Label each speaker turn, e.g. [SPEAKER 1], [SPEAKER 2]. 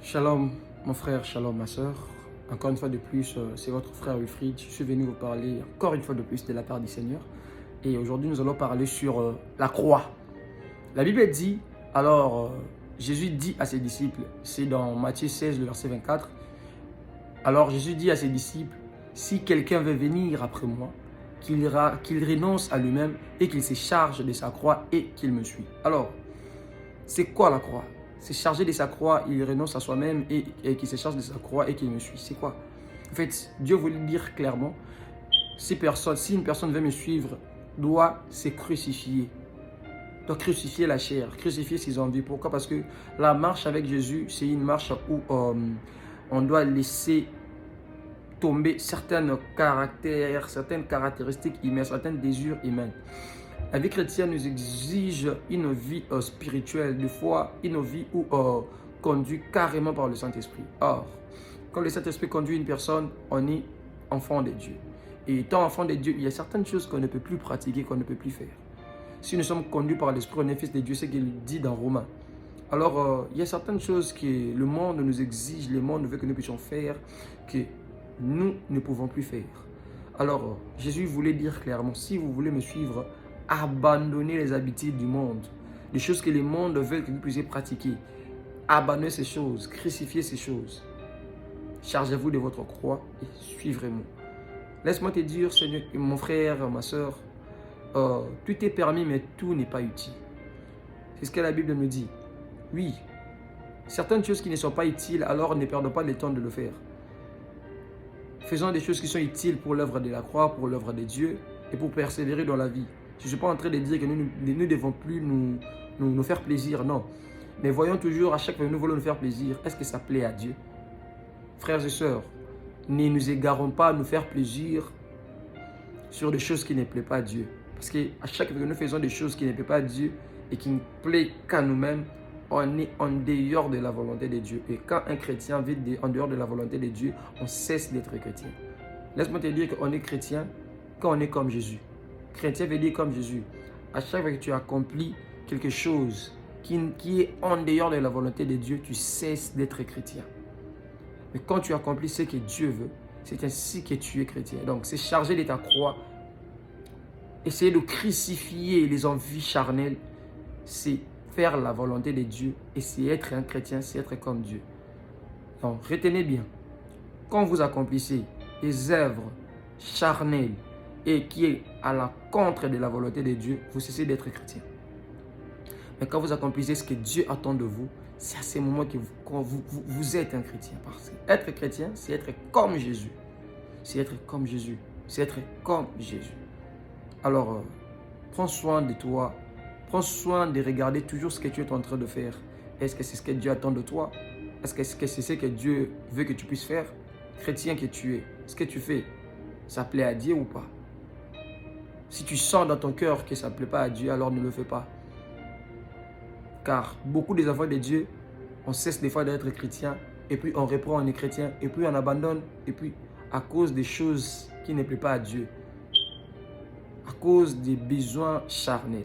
[SPEAKER 1] Shalom mon frère, shalom ma soeur. Encore une fois de plus, c'est votre frère Wilfried. Je suis venu vous parler encore une fois de plus de la part du Seigneur. Et aujourd'hui, nous allons parler sur la croix. La Bible dit, alors Jésus dit à ses disciples, c'est dans Matthieu 16, le verset 24. Alors Jésus dit à ses disciples, si quelqu'un veut venir après moi, qu'il renonce à lui-même et qu'il se charge de sa croix et qu'il me suit. Alors, c'est quoi la croix? C'est chargé de sa croix, il renonce à soi-même et qu'il se charge de sa croix et qu'il me suit. C'est quoi? En fait, Dieu voulait dire clairement, si une personne veut me suivre, doit se crucifier. Doit crucifier la chair, crucifier ses envies. Pourquoi? Parce que la marche avec Jésus, c'est une marche où on doit laisser tomber certains caractères, certaines caractéristiques humaines, certains désirs humains. La vie chrétienne nous exige une vie spirituelle, des fois une vie conduite carrément par le Saint-Esprit. Or, quand le Saint-Esprit conduit une personne, on est enfant de Dieu. Et étant enfant de Dieu, il y a certaines choses qu'on ne peut plus pratiquer, qu'on ne peut plus faire. Si nous sommes conduits par l'Esprit, on est fils de Dieu, c'est ce qu'il dit dans Romains. Alors, il y a certaines choses que le monde nous exige, le monde veut que nous puissions faire, que nous ne pouvons plus faire. Alors, Jésus voulait dire clairement, si vous voulez me suivre, abandonnez les habitudes du monde, les choses que le monde veut que vous puissiez pratiquer. Abandonnez ces choses, crucifiez ces choses. Chargez-vous de votre croix et suivrez-moi. Laisse-moi te dire, Seigneur, mon frère, ma soeur, tout est permis, mais tout n'est pas utile. C'est ce que la Bible me dit. Oui, certaines choses qui ne sont pas utiles, alors ne perdons pas le temps de le faire. Faisons des choses qui sont utiles pour l'œuvre de la croix, pour l'œuvre de Dieu et pour persévérer dans la vie. Je ne suis pas en train de dire que nous ne devons plus nous faire plaisir, non. Mais voyons toujours, à chaque fois que nous voulons nous faire plaisir, est-ce que ça plaît à Dieu? Frères et sœurs, ne nous égarons pas à nous faire plaisir sur des choses qui ne plaisent pas à Dieu. Parce qu'à chaque fois que nous faisons des choses qui ne plaisent pas à Dieu et qui ne plaisent qu'à nous-mêmes, on est en dehors de la volonté de Dieu. Et quand un chrétien vit en dehors de la volonté de Dieu, on cesse d'être chrétien. Laisse-moi te dire qu'on est chrétien quand on est comme Jésus. Chrétien veut dire comme Jésus. À chaque fois que tu accomplis quelque chose qui est en dehors de la volonté de Dieu, tu cesses d'être chrétien. Mais quand tu accomplis ce que Dieu veut, c'est ainsi que tu es chrétien. Donc, c'est charger de ta croix. Essayer de crucifier les envies charnelles, c'est faire la volonté de Dieu. Et c'est être un chrétien, c'est être comme Dieu. Donc, retenez bien. Quand vous accomplissez les œuvres charnelles et qui est à la contre de la volonté de Dieu, vous cessez d'être chrétien. Mais quand vous accomplissez ce que Dieu attend de vous, c'est à ce moment que vous êtes un chrétien. Parce que être chrétien, c'est être comme Jésus. C'est être comme Jésus. C'est être comme Jésus. Alors, prends soin de toi. Prends soin de regarder toujours ce que tu es en train de faire. Est-ce que c'est ce que Dieu attend de toi? Est-ce que c'est ce que Dieu veut que tu puisses faire? Chrétien que tu es, ce que tu fais, ça plaît à Dieu ou pas? Si tu sens dans ton cœur que ça ne plaît pas à Dieu, alors ne le fais pas. Car beaucoup des enfants de Dieu, on cesse des fois d'être chrétien, et puis on reprend, on est chrétien, et puis on abandonne, et puis à cause des choses qui ne plaisent pas à Dieu, à cause des besoins charnels.